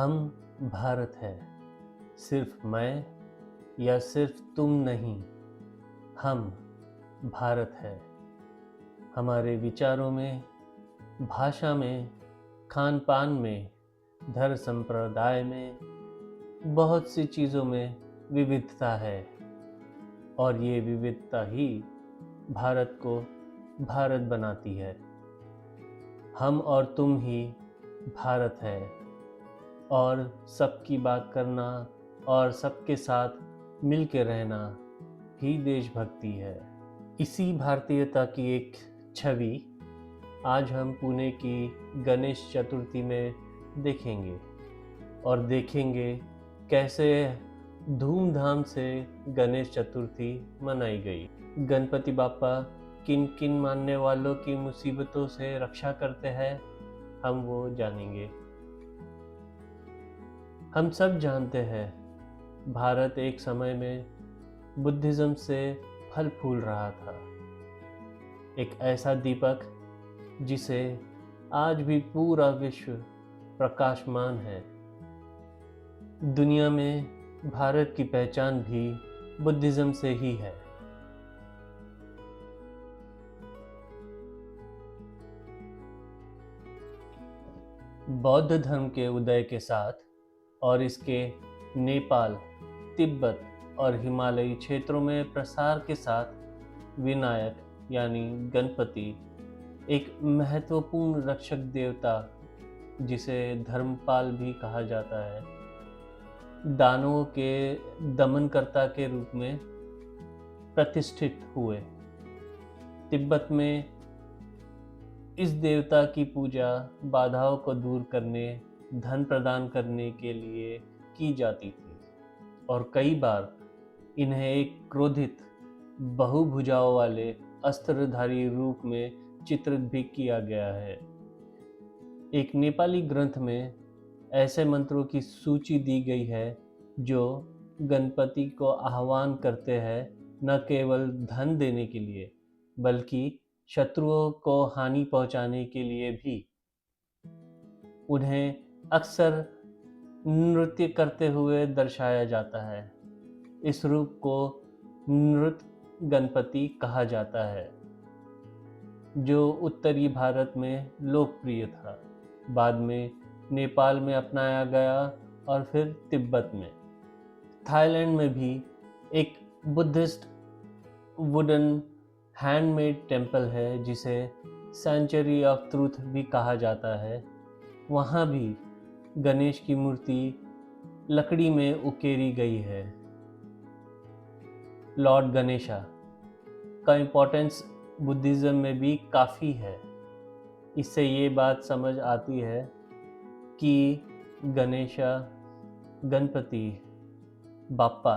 हम भारत है, सिर्फ मैं या सिर्फ तुम नहीं, हम भारत है। हमारे विचारों में, भाषा में, खान पान में, धर्म संप्रदाय में, बहुत सी चीज़ों में विविधता है और ये विविधता ही भारत को भारत बनाती है। हम और तुम ही भारत है और सबकी बात करना और सबके साथ मिल के रहना ही देशभक्ति है। इसी भारतीयता की एक छवि आज हम पुणे की गणेश चतुर्थी में देखेंगे और देखेंगे कैसे धूमधाम से गणेश चतुर्थी मनाई गई। गणपति बाप्पा किन किन मानने वालों की मुसीबतों से रक्षा करते हैं, हम वो जानेंगे। हम सब जानते हैं भारत एक समय में बुद्धिज़्म से फल फूल रहा था। एक ऐसा दीपक जिसे आज भी पूरा विश्व प्रकाशमान है। दुनिया में भारत की पहचान भी बुद्धिज़्म से ही है। बौद्ध धर्म के उदय के साथ और इसके नेपाल, तिब्बत और हिमालयी क्षेत्रों में प्रसार के साथ विनायक यानी गणपति एक महत्वपूर्ण रक्षक देवता, जिसे धर्मपाल भी कहा जाता है, दानवों के दमनकर्ता के रूप में प्रतिष्ठित हुए। तिब्बत में इस देवता की पूजा बाधाओं को दूर करने, धन प्रदान करने के लिए की जाती थी और कई बार इन्हें एक क्रोधित बहुभुजाओं वाले अस्त्रधारी रूप में चित्रित भी किया गया है। एक नेपाली ग्रंथ में ऐसे मंत्रों की सूची दी गई है जो गणपति को आह्वान करते हैं, न केवल धन देने के लिए बल्कि शत्रुओं को हानि पहुंचाने के लिए भी। उन्हें अक्सर नृत्य करते हुए दर्शाया जाता है। इस रूप को नृत्य गणपति कहा जाता है, जो उत्तरी भारत में लोकप्रिय था, बाद में नेपाल में अपनाया गया और फिर तिब्बत में। थाईलैंड में भी एक बुद्धिस्ट वुडन हैंडमेड टेम्पल है जिसे सेंचुरी ऑफ ट्रूथ भी कहा जाता है। वहाँ भी गणेश की मूर्ति लकड़ी में उकेरी गई है। लॉर्ड गणेशा का इम्पोर्टेंस बुद्धिज़्म में भी काफ़ी है। इससे ये बात समझ आती है कि गणेशा, गणपति बाप्पा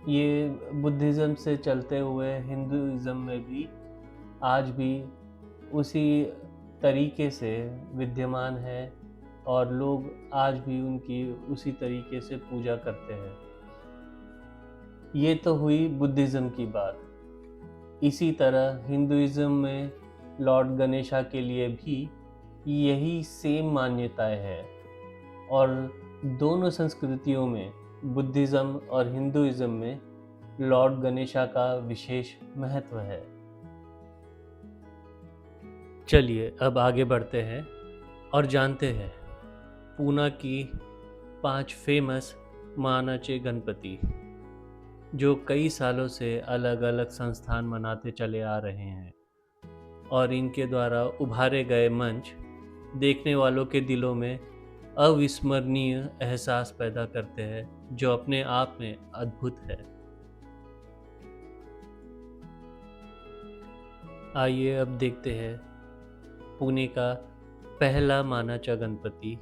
ये बुद्धिज़्म से चलते हुए हिंदुइज़्म में भी आज भी उसी तरीके से विद्यमान है और लोग आज भी उनकी उसी तरीके से पूजा करते हैं। ये तो हुई बुद्धिज़्म की बात। इसी तरह हिंदुइज़्म में लॉर्ड गणेशा के लिए भी यही सेम मान्यताएं हैं और दोनों संस्कृतियों में, बुद्धिज़्म और हिंदुइज़्म में, लॉर्ड गणेशा का विशेष महत्व है। चलिए अब आगे बढ़ते हैं और जानते हैं पूना की 5 फेमस मानाचे गणपति, जो कई सालों से अलग अलग संस्थान मनाते चले आ रहे हैं और इनके द्वारा उभारे गए मंच देखने वालों के दिलों में अविस्मरणीय एहसास पैदा करते हैं, जो अपने आप में अद्भुत है। आइए अब देखते हैं पुणे का पहला मानाचा गणपति,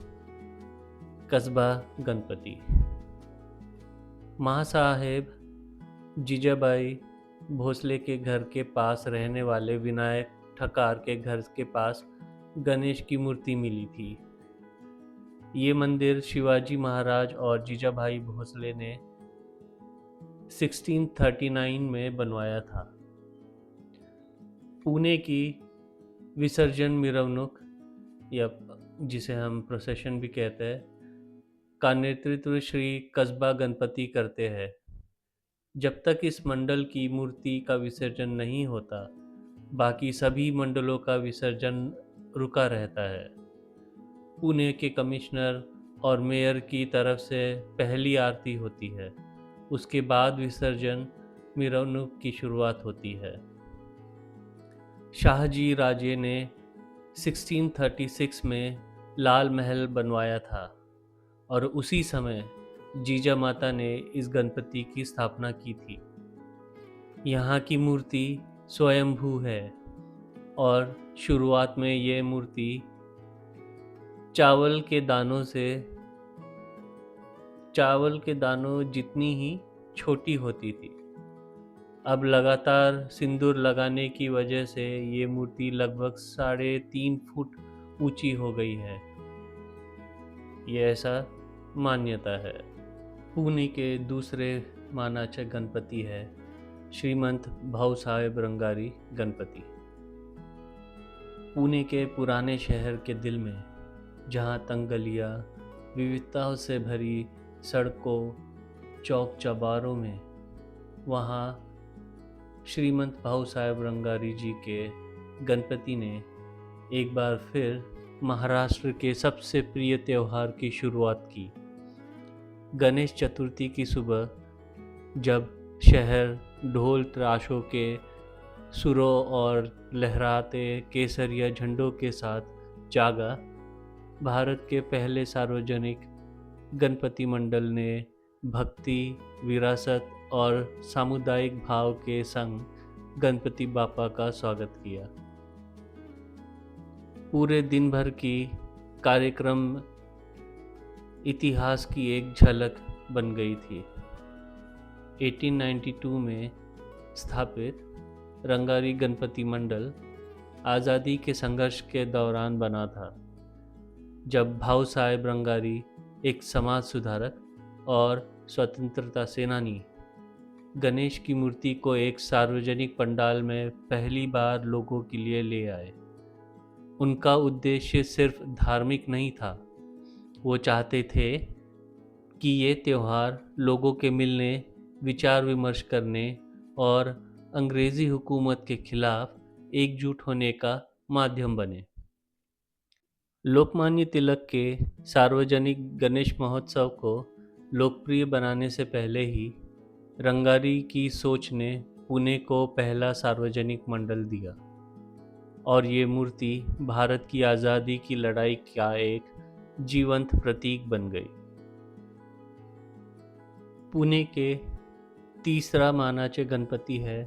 कस्बा गणपति। महासाहेब जीजाबाई भोसले के घर के पास रहने वाले विनायक ठकार के घर के पास गणेश की मूर्ति मिली थी। ये मंदिर शिवाजी महाराज और जीजाबाई भोसले ने 1639 में बनवाया था। पुणे की विसर्जन मिरवणूक या जिसे हम प्रोसेशन भी कहते हैं, का नेतृत्व श्री कस्बा गणपति करते हैं। जब तक इस मंडल की मूर्ति का विसर्जन नहीं होता, बाकी सभी मंडलों का विसर्जन रुका रहता है। पुणे के कमिश्नर और मेयर की तरफ से पहली आरती होती है। उसके बाद विसर्जन मिरवणूक की शुरुआत होती है। शाहजी राजे ने 1636 में लाल महल बनवाया था और उसी समय जीजा माता ने इस गणपति की स्थापना की थी। यहाँ की मूर्ति स्वयंभू है और शुरुआत में ये मूर्ति चावल के दानों जितनी ही छोटी होती थी। अब लगातार सिंदूर लगाने की वजह से ये मूर्ति लगभग 3.5 फुट ऊंची हो गई है। ये ऐसा मान्यता है। पुणे के दूसरे मानाचे गणपति है श्रीमंत भाऊ साहेब रंगारी गणपति। पुणे के पुराने शहर के दिल में, जहाँ तंग गलियाँ, विविधताओं से भरी सड़कों, चौक चौबारों में, वहाँ श्रीमंत भाऊ साहेब रंगारी जी के गणपति ने एक बार फिर महाराष्ट्र के सबसे प्रिय त्यौहार की शुरुआत की। गणेश चतुर्थी की सुबह जब शहर ढोल त्राशों के सुरों और लहराते केसरिया झंडों के साथ जागा, भारत के पहले सार्वजनिक गणपति मंडल ने भक्ति, विरासत और सामुदायिक भाव के संग गणपति बापा का स्वागत किया। पूरे दिन भर की कार्यक्रम इतिहास की एक झलक बन गई थी। 1892 में स्थापित रंगारी गणपति मंडल आज़ादी के संघर्ष के दौरान बना था, जब भाऊ साहेब रंगारी एक समाज सुधारक और स्वतंत्रता सेनानी गणेश की मूर्ति को एक सार्वजनिक पंडाल में पहली बार लोगों के लिए ले आए। उनका उद्देश्य सिर्फ धार्मिक नहीं था। वो चाहते थे कि ये त्यौहार लोगों के मिलने, विचार विमर्श करने और अंग्रेज़ी हुकूमत के खिलाफ एकजुट होने का माध्यम बने। लोकमान्य तिलक के सार्वजनिक गणेश महोत्सव को लोकप्रिय बनाने से पहले ही रंगारी की सोच ने पुणे को पहला सार्वजनिक मंडल दिया और ये मूर्ति भारत की आज़ादी की लड़ाई का एक जीवंत प्रतीक बन गई। पुणे के तीसरा मानाचे गणपति है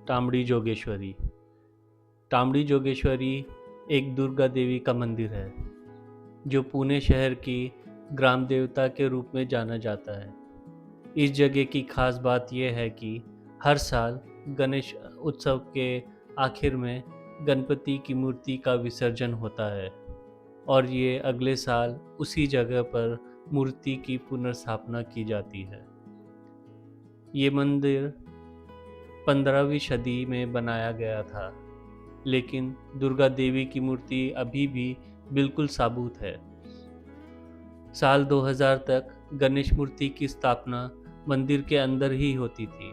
तांबड़ी जोगेश्वरी। तांबड़ी जोगेश्वरी एक दुर्गा देवी का मंदिर है जो पुणे शहर की ग्राम देवता के रूप में जाना जाता है। इस जगह की खास बात यह है कि हर साल गणेश उत्सव के आखिर में गणपति की मूर्ति का विसर्जन होता है और ये अगले साल उसी जगह पर मूर्ति की पुनर्स्थापना की जाती है। ये मंदिर 15वीं सदी में बनाया गया था, लेकिन दुर्गा देवी की मूर्ति अभी भी बिल्कुल साबुत है। साल 2000 तक गणेश मूर्ति की स्थापना मंदिर के अंदर ही होती थी।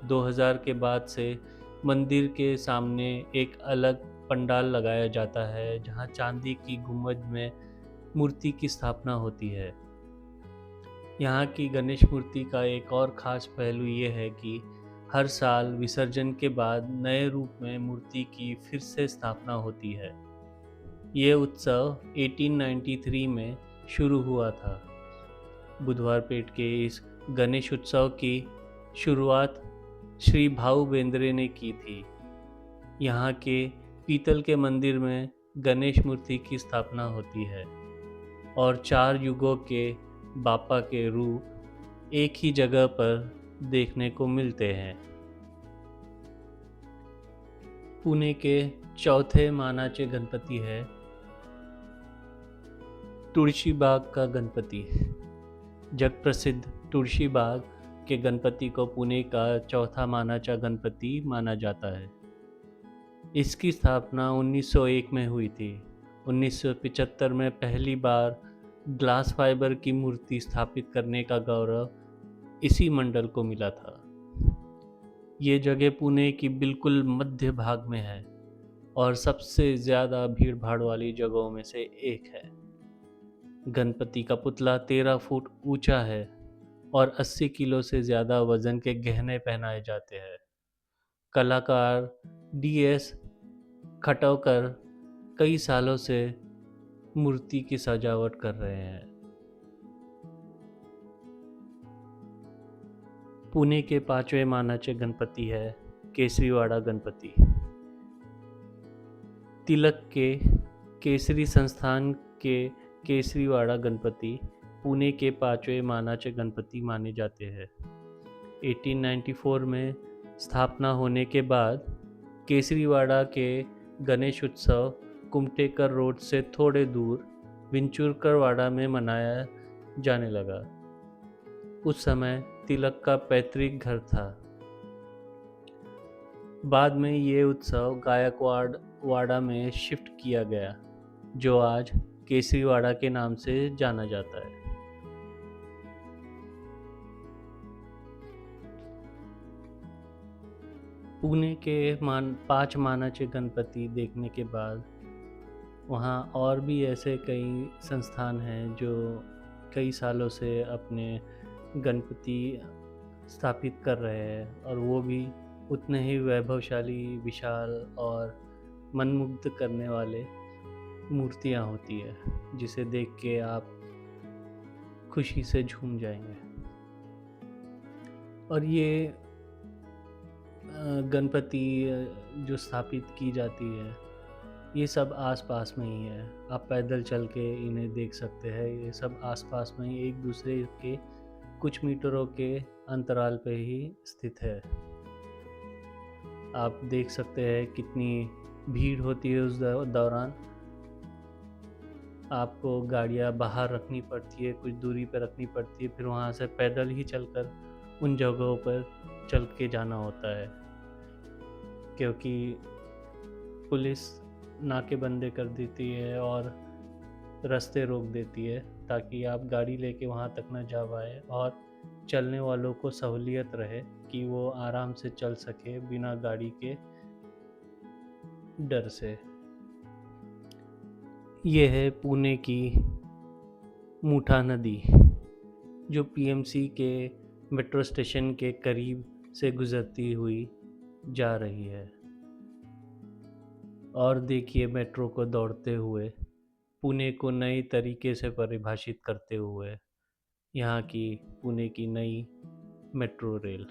2000 के बाद से मंदिर के सामने एक अलग पंडाल लगाया जाता है जहां चांदी की गुंबद में मूर्ति की स्थापना होती है। यहाँ की गणेश मूर्ति का एक और ख़ास पहलू ये है कि हर साल विसर्जन के बाद नए रूप में मूर्ति की फिर से स्थापना होती है। ये उत्सव 1893 में शुरू हुआ था। बुधवार पेट के इस गणेश उत्सव की शुरुआत श्री भाऊ बेंद्रे ने की थी। यहाँ के पीतल के मंदिर में गणेश मूर्ति की स्थापना होती है और 4 युगों के बापा के रूप एक ही जगह पर देखने को मिलते हैं। पुणे के चौथे मानाचे गणपति है तुलसी बाग का गणपति। जग प्रसिद्ध तुलसी बाग के गणपति को पुणे का चौथा मानाचा गणपति माना जाता है। इसकी स्थापना 1901 में हुई थी 1975 में पहली बार ग्लास फाइबर की मूर्ति स्थापित करने का गौरव इसी मंडल को मिला था। ये जगह पुणे की बिल्कुल मध्य भाग में है और सबसे ज़्यादा भीड़ भाड़ वाली जगहों में से एक है। गणपति का पुतला 13 फुट ऊंचा है और 80 किलो से ज़्यादा वजन के गहने पहनाए जाते हैं। कलाकार DS खटोकर कई सालों से मूर्ति की सजावट कर रहे हैं। पुणे के 5वें मानाचे गणपति है केसरीवाड़ा गणपति। तिलक के केसरी संस्थान के केसरीवाड़ा गणपति पुणे के 5वें मानाचे गणपति माने जाते हैं। 1894 में स्थापना होने के बाद केसरीवाड़ा के गणेश उत्सव कुमटेकर रोड से थोड़े दूर विंचुरकरवाड़ा में मनाया जाने लगा। उस समय तिलक का पैतृक घर था। बाद में ये उत्सव गायकवाड़ा में शिफ्ट किया गया, जो आज केसरीवाड़ा के नाम से जाना जाता है। पुणे के 5 मानाचे गणपति देखने के बाद वहाँ और भी ऐसे कई संस्थान हैं जो कई सालों से अपने गणपति स्थापित कर रहे हैं और वो भी उतने ही वैभवशाली, विशाल और मनमुग्ध करने वाले मूर्तियाँ होती है, जिसे देख के आप खुशी से झूम जाएंगे। और ये गणपति जो स्थापित की जाती है, ये सब आसपास में ही है। आप पैदल चल के इन्हें देख सकते हैं। ये सब आसपास में ही एक दूसरे के कुछ मीटरों के अंतराल पे ही स्थित है। आप देख सकते हैं कितनी भीड़ होती है उस दौरान। आपको गाड़ियाँ बाहर रखनी पड़ती है, कुछ दूरी पर रखनी पड़ती है, फिर वहाँ से पैदल ही चलकर उन जगहों पर चल के जाना होता है, क्योंकि पुलिस नाकेबंदी कर देती है और रास्ते रोक देती है ताकि आप गाड़ी लेके वहाँ तक न जा पाए और चलने वालों को सहूलियत रहे कि वो आराम से चल सके बिना गाड़ी के डर से। ये है पुणे की मुठा नदी, जो PMC के मेट्रो स्टेशन के करीब से गुजरती हुई जा रही है। और देखिए मेट्रो को दौड़ते हुए, पुणे को नए तरीके से परिभाषित करते हुए यहाँ की पुणे की नई मेट्रो रेल।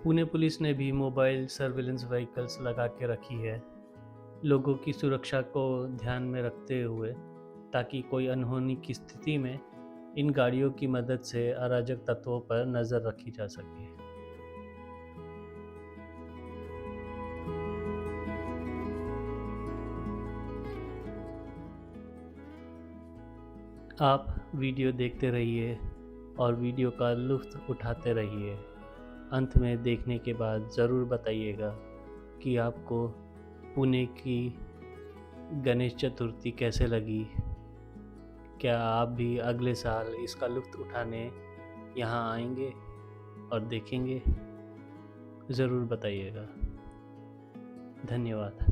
पुणे पुलिस ने भी मोबाइल सर्विलेंस व्हीकल्स लगा के रखी है, लोगों की सुरक्षा को ध्यान में रखते हुए, ताकि कोई अनहोनी की स्थिति में इन गाड़ियों की मदद से अराजक तत्वों पर नज़र रखी जा सके। आप वीडियो देखते रहिए और वीडियो का लुत्फ़ उठाते रहिए। अंत में देखने के बाद ज़रूर बताइएगा कि आपको पुणे की गणेश चतुर्थी कैसे लगी। क्या आप भी अगले साल इसका लुत्फ़ उठाने यहाँ आएंगे और देखेंगे? ज़रूर बताइएगा। धन्यवाद।